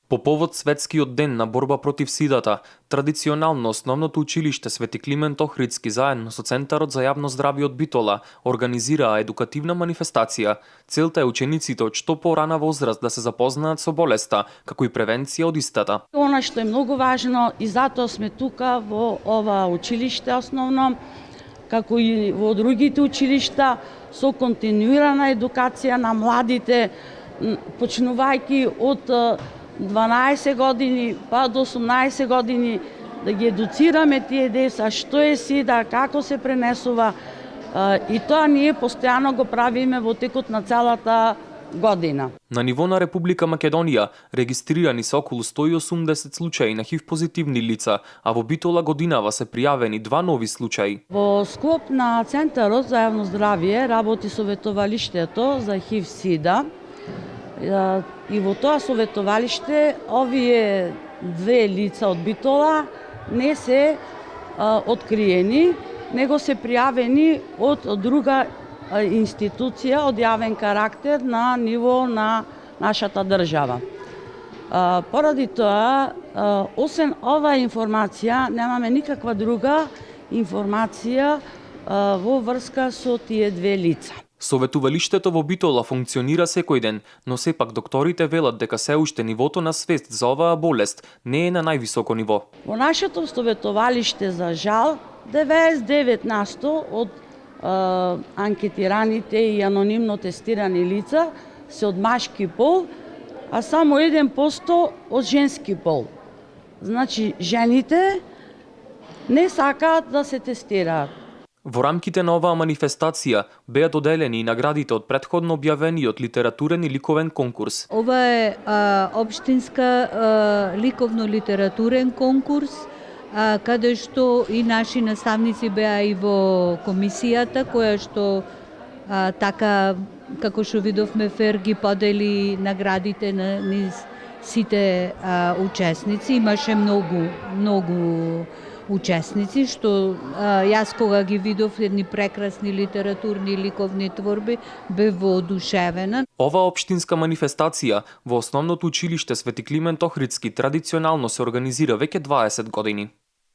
По повод Светскиот ден на борба против сидата, традиционално основното училиште Свети Климент Охридски заедно со Центарот за јавно здравје од Битола организираа едукативна манифестација. Целта е учениците од што порана возраст да се запознаат со болеста, како и превенција од истата. Она што е многу важно и затоа сме тука во ова училиште основно, како и во другите училишта, со континуирана едукација на младите, почнувајќи од 12 години па до 18 години, да ги едуцираме тие деца што е сида, како се пренесува, и тоа ние постојано го правиме во текот на целата година. На ниво на Република Македонија регистрирани се околу 180 случаи на ХИВ позитивни лица, а во Битола годинава се пријавени 2 нови случаи. Во склоп на Центарот за јавно здравје работи советувалиштето за ХИВ-СИДА, и во тоа советувалиште овие 2 лица од Битола не се откриени, него се пријавени од друга институција од јавен карактер на ниво на нашата држава. Поради тоа, освен оваа информација, немаме никаква друга информација во врска со тие 2 лица. Советувалиштето во Битола функционира секој ден, но сепак докторите велат дека се уште нивото на свест за оваа болест не е на највисоко ниво. Во нашето советувалиште, за жал, 99% од анкетираните и анонимно тестирани лица се од машки пол, а само 1% од женски пол. Значи, жените не сакаат да се тестираат. Во рамките на оваа манифестација беа доделени и наградите од претходно објавениот литературен и ликовен конкурс. Ова е општинска ликовно-литературен конкурс, каде што и наши наставници беа и во комисијата, која што така, како што видовме, фер ги подели наградите на сите учесници. Имаше многу учесници, што јас кога ги видов едни прекрасни литературни и ликовни творби, бев воодушевена. Ова општинска манифестација во основното училиште Свети Климент Охридски традиционално се организира веќе 20 години.